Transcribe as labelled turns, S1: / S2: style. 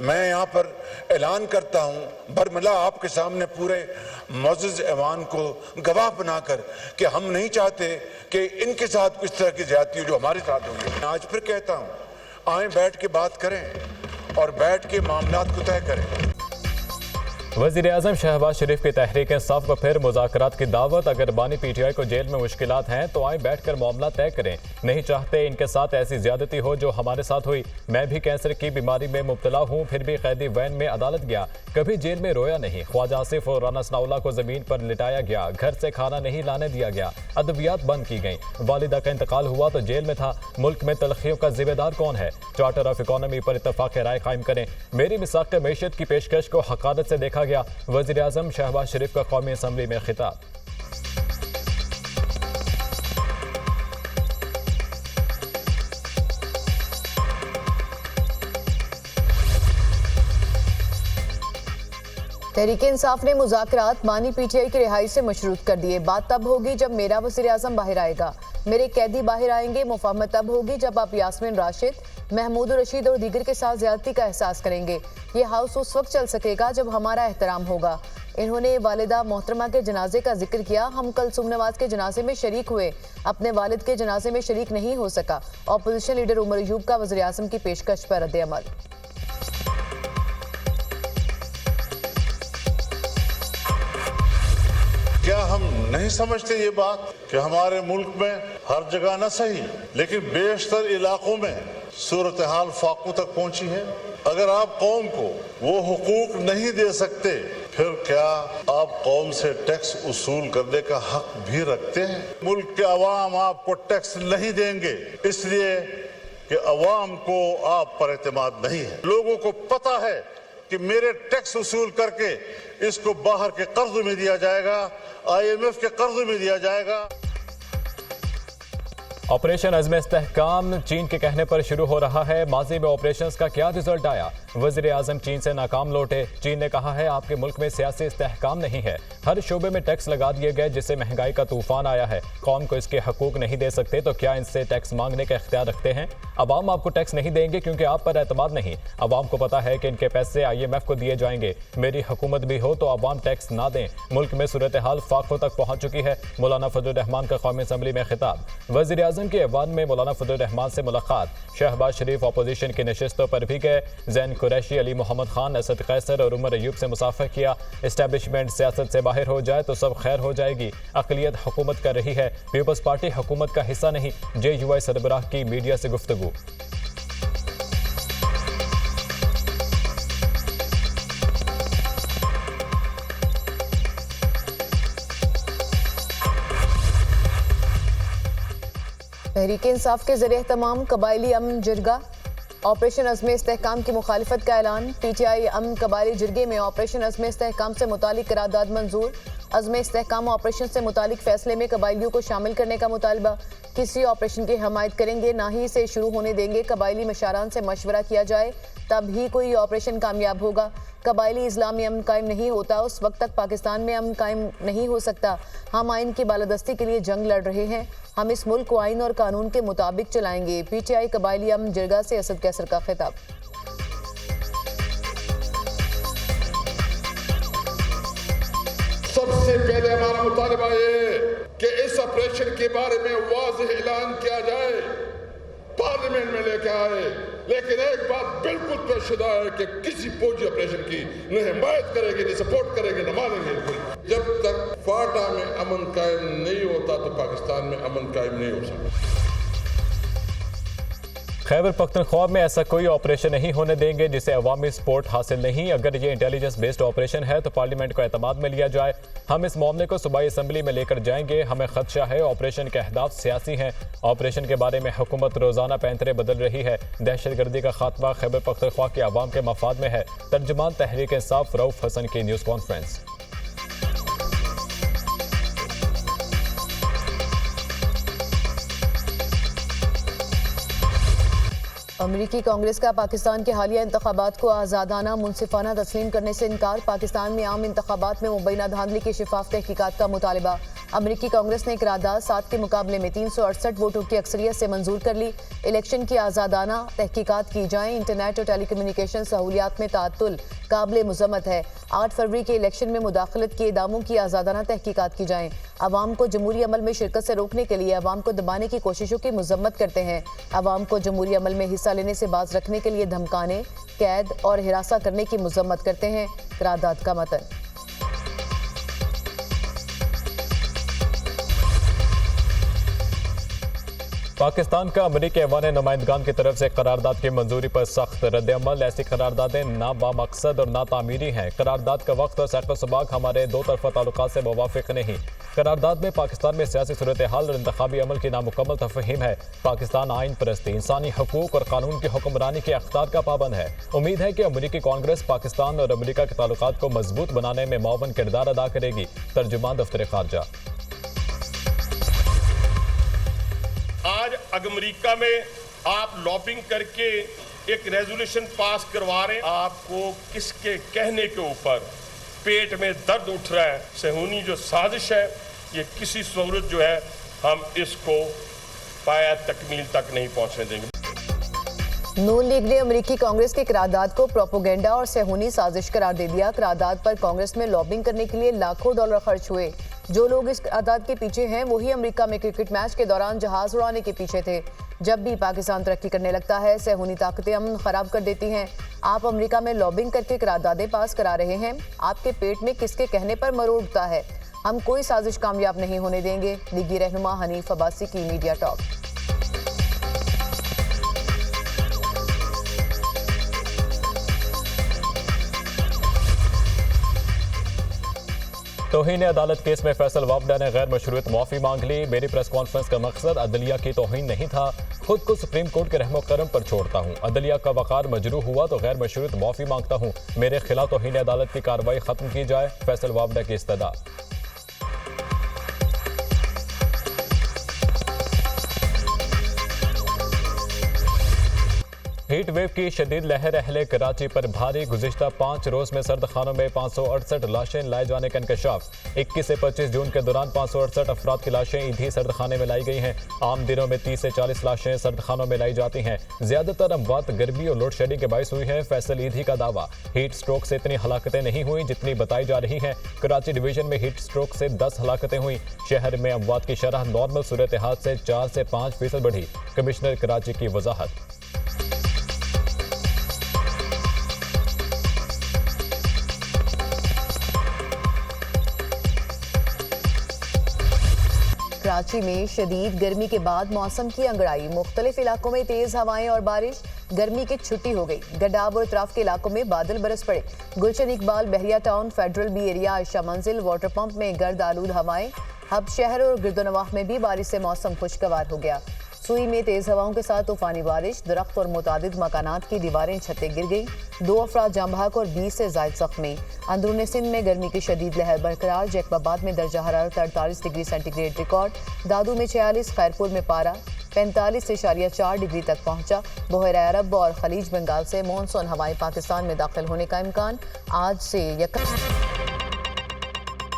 S1: मैं यहाँ पर ऐलान करता हूँ बरमिला आपके सामने पूरे मुअज़्ज़ज़ ऐवान को गवाह बनाकर कि हम नहीं चाहते कि इनके साथ किस तरह की ज्यादती हो जो हमारे साथ हुई है। आज फिर कहता हूँ, आए बैठ के बात करें और बैठ के मामलात को तय करें।
S2: वज़ीर-ए-आज़म शहबाज शरीफ की तहरीक इंसाफ को फिर मुज़ाकरात की दावत। अगर बानी पीटीआई को जेल में मुश्किलात हैं तो आए बैठकर मामला तय करें। नहीं चाहते इनके साथ ऐसी ज्यादती हो जो हमारे साथ हुई। मैं भी कैंसर की बीमारी में मुब्तला हूँ, फिर भी कैदी वैन में अदालत गया, कभी जेल में रोया नहीं। ख्वाजा आसिफ और राना सनाउल्लाह को जमीन पर लिटाया गया, घर से खाना नहीं लाने दिया गया, अद्वियात बंद की गई। वालिदा का इंतकाल हुआ तो जेल में था। मुल्क में तलखियों का जिम्मेदार कौन है? चार्टर ऑफ इकॉनमी पर इत्तफाक राय कायम करें। मेरी मिसाक मैशत की पेशकश को हकारत से देखा गया। वज़ीर-ए-आज़म शहबाज शरीफ का कौमी असम्बली में खिताब।
S3: तहरीक इंसाफ ने मुज़ाकरात बानी पीटीआई की रिहाई से मशरूत कर दिए। बात तब होगी जब मेरा वज़ीर-ए-आज़म बाहर आएगा, मेरे कैदी बाहर आएंगे। मुफाहमत तब होगी जब आप यास्मीन राशिद, महमूद रशीद और दीगर के साथ ज्यादती का एहसास करेंगे। ये हाउस उस वक्त चल सकेगा जब हमारा एहतराम होगा। इन्होंने वालिदा मोहतरमा के जनाजे का जिक्र किया। हम कल सुबह नवाज के जनाजे में शरीक हुए, अपने वालिद के जनाजे में शरीक नहीं हो सका। अपोजिशन लीडर उमर अयूब का वज़ीर-ए-आज़म की पेशकश पर रद्द-ए-अमल।
S4: क्या हम नहीं समझते ये बात कि हमारे मुल्क में हर जगह न सही लेकिन बेशतर इलाकों में सूरत हाल फाकू तक पहुंची है। अगर आप कौम को वो हुकूक नहीं दे सकते फिर क्या आप कौम से टैक्स वसूल करने का हक भी रखते हैं? मुल्क के अवाम आपको टैक्स नहीं देंगे इसलिए कि अवाम को आप पर एतमाद नहीं है। लोगों को पता है कि मेरे टैक्स वसूल करके इसको बाहर के कर्ज में दिया जाएगा, IMF के कर्ज में दिया जाएगा।
S2: ऑपरेशन अज़्म इस्तेहकाम चीन के कहने पर शुरू हो रहा है। माजी में ऑपरेशंस का क्या रिजल्ट आया? वज़ीर-ए-आज़म चीन से नाकाम लौटे। चीन ने कहा है आपके मुल्क में सियासी इस्तेहकाम नहीं है, हर शोबे में टैक्स लगा दिए गए जिससे महंगाई का तूफान आया है। कौम को इसके हकूक नहीं दे सकते तो क्या इनसे टैक्स मांगने का इख्तियार रखते हैं? अवाम आपको टैक्स नहीं देंगे क्योंकि आप पर एतमाद नहीं। अवाम को पता है कि इनके पैसे IMF को दिए जाएंगे। मेरी हुकूमत भी हो तो अवाम टैक्स ना दें। मुल्क में सूरत हाल फाकों तक पहुंच चुकी है। मौलाना फजल रहमान का कौमी असम्बली में खिताब। वज़ीर-ए-आज़म के ऐवान में मौलाना फजल रहमान से मुलाकात। शहबाज शरीफ अपोजिशन की नशिस्तों पर भी गए। जैन कुरैशी, अली मोहम्मद खान, असद कैसर और उमर अयूब से मुसाफा किया। इस्टेब्लिशमेंट सियासत से बाहर हो जाए तो सब खैर हो जाएगी। अक़लियत हुकूमत कर रही है, पीपल्स पार्टी हुकूमत का हिस्सा नहीं। JUI सरबराह की मीडिया से गुफ्तगू।
S3: तहरीक इंसाफ के ज़रिए तमाम कबायली अमन जिरगा। ऑपरेशन अज़्म इस्तेहकाम की मुखालिफत का ऐलान। PTI अमन कबायली जिरगे में ऑपरेशन अज़्म इस्तेहकाम से मुतालिक करारदाद मंजूर। अज़्म इस्तेहकाम ऑपरेशन से मुतालिक फैसले में कबायलियों को शामिल करने का मुतालबा। किसी ऑपरेशन की हमायत करेंगे, ना ही इसे शुरू होने देंगे। कबायली मशारान से मशवरा किया जाए तब ही कोई ऑपरेशन कामयाब होगा। कबायली इस्लामी अमन कायम नहीं होता उस वक्त तक पाकिस्तान में अमन कायम नहीं हो सकता। हम आइन की बालादस्ती के लिए जंग लड़ रहे हैं। हम इस मुल्क को आइन और कानून के मुताबिक चलाएंगे। PTI कबायली अमन जिरगा से असद कैसर का खिताब।
S5: सबसे पहले हमारा मुतालबा ये कि इस ऑपरेशन के बारे में वाज़ेह ऐलान किया जाए, पार्लियामेंट में लेके आए। लेकिन एक बात बिल्कुल तयशुदा है कि किसी फौजी ऑपरेशन की न हिमायत करेंगे, न सपोर्ट करेंगे, न मानेंगे। जब तक फाटा में अमन कायम नहीं होता तो पाकिस्तान में अमन कायम नहीं हो सकता।
S2: खैबर पख्तनख्वा में ऐसा कोई ऑपरेशन नहीं होने देंगे जिसे अवामी सपोर्ट हासिल नहीं। अगर ये इंटेलिजेंस बेस्ड ऑपरेशन है तो पार्लियामेंट को एतमाद में लिया जाए। हम इस मामले को सूबाई असम्बली में लेकर जाएंगे। हमें खदशा है ऑपरेशन के अहदाफ सियासी हैं। ऑपरेशन के बारे में हुकूमत रोजाना पैंतरे बदल रही है। दहशतगर्दी का खात्मा खैबर पख्तनख्वा के अवाम के मफाद में है। तर्जुमान तहरीक इंसाफ रऊफ हसन की न्यूज़ कॉन्फ्रेंस।
S3: अमरीकी कांग्रेस का पाकिस्तान के हालिया इंतखाबात को आज़ादाना मुनसिफाना तस्लीम करने से इनकार। पाकिस्तान में आम इंतखाबात में मुबैना धांधली की शिफाफ तहकीकात का मुतालबा। अमेरिकी कांग्रेस ने करारदाद 7 के मुकाबले में 368 वोटों की अक्सरियत से मंजूर कर ली। इलेक्शन की आज़ादाना तहकीकात की जाएं। इंटरनेट और टेलीकम्युनिकेशन सहूलियात में ताअत्तुल काबिल मुज़म्मत है। 8 फरवरी के इलेक्शन में मुदाखलत के इदामों की आज़ादाना तहकीकात की जाएं। अवाम को जमहूरी अमल में शिरकत से रोकने के लिए अवाम को दबाने की कोशिशों की मजम्मत करते हैं। अवाम को जमहूरी अमल में हिस्सा लेने से बाज रखने के लिए धमकाने, कैद और हिरासा करने की मजम्मत करते हैं। करारदाद का मतन।
S2: पाकिस्तान का अमरीकी ऐवान नुमाइंदगान की तरफ से करारदाद की मंजूरी पर सख्त रद्द-ए-अमल। ऐसी करारदादें ना बामकसद और ना तामीरी हैं। करारदाद का वक्त और साक़ सबाक हमारे दो तरफा ताल्लुकात से मुवाफिक नहीं। करारदाद में पाकिस्तान में सियासी सूरत हाल और इंतखाबी अमल की नामुकम्मल तफहीम है। पाकिस्तान आइन परस्ती, इंसानी हकूक और कानून की हुक्मरानी के अख्तियार का पाबंद है। उम्मीद है कि अमरीकी कांग्रेस पाकिस्तान और अमरीका के ताल्लुकात को मजबूत बनाने में मुआवन किरदार अदा करेगी। तर्जुमान दफ्तर खारजा।
S6: आज अमेरिका में आप लॉबिंग करके एक रेजोल्यूशन पास करवा रहे हैं। आपको किसके कहने के ऊपर पेट में दर्द उठ रहा है? सेहूनी जो साजिश है, ये किसी सूरत जो है हम इसको पाया तकमील तक नहीं पहुंचने देंगे।
S3: नून लीग ने अमेरिकी कांग्रेस के करारदाद को प्रोपोगेंडा और सेहूनी साजिश करार दे दिया। करारदाद पर कांग्रेस में लॉबिंग करने के लिए लाखों डॉलर खर्च हुए। जो लोग इस करारदाद के पीछे हैं वही अमेरिका में क्रिकेट मैच के दौरान जहाज उड़ाने के पीछे थे। जब भी पाकिस्तान तरक्की करने लगता है, सेहूनी ताकतें अमन खराब कर देती हैं। आप अमेरिका में लॉबिंग करके करारदादें पास करा रहे हैं। आपके पेट में किसके कहने पर मरोड़ उठता है? हम कोई साजिश कामयाब नहीं होने देंगे। लीगी रहनुमा हनीफ अब्बासी की मीडिया टॉक।
S2: तौहीन अदालत केस में फैसल वापडा ने गैर मशरूत मुआफ़ी मांग ली। मेरी प्रेस कॉन्फ्रेंस का मकसद अदलिया की तौहीन नहीं था, खुद को सुप्रीम कोर्ट के रहमो करम पर छोड़ता हूँ। अदलिया का वक़ार मजरूह हुआ तो गैर मशरूत मुआफ़ी मांगता हूँ। मेरे खिलाफ तौहीन अदालत की कार्रवाई खत्म की जाए। फैसल वापडा की इस्तदा। हीट वेव की शदीद लहर अहले कराची पर भारी। गुज़िश्ता 5 रोज में सर्द खानों में 568 लाशें लाए जाने का इंकशाफ। 21 से 25 जून के दौरान 568 अफराद की लाशें ईंधी सर्द खाने में लाई गई हैं। आम दिनों में 30 से 40 लाशें सर्द खानों में लाई जाती हैं। ज्यादातर अमवात गर्मी और लोड शेडिंग के बायस हुई है। फैसल ईधी का दावा, हीट स्ट्रोक से इतनी हलाकतें नहीं हुई जितनी बताई जा रही हैं। कराची डिवीजन में हीट स्ट्रोक से 10 हलाकतें हुई। शहर में अमवात की शरह नॉर्मल सूरत हाल से 4 से 5% बढ़ी। कमिश्नर कराची की वजाहत।
S3: कराची में शदीद गर्मी के बाद मौसम की अंगड़ाई। मुख्तलिफ इलाकों में तेज हवाएं और बारिश। गर्मी की छुट्टी हो गई। गड्डाब और इतराफ के इलाकों में बादल बरस पड़े। Gulshan Iqbal, Bahria town, federal B area, Ayesha Manzil, water pump में गर्द आलूद हवाएं। हब शहर और गिरदोनवाह में भी बारिश से मौसम खुशगवार हो गया। सुई में तेज हवाओं के साथ तूफानी बारिश। दरख्त और मुतादिद मकानात की दीवारें छतें गिर गई। 2 अफराद जाम बहक और 20 से जायद जख्मी। अंदरूनी सिंध में गर्मी की शदीद लहर बरकरार। जैकबाबाद में दर्जा हरारत 48 डिग्री सेंटीग्रेड रिकॉर्ड। दादू में 46, खैरपुर में पारा 45.4 डिग्री तक पहुंचा। बहरा अरब और खलीज बंगाल से मानसून हवाएं पाकिस्तान में दाखिल होने का इम्कान। आज से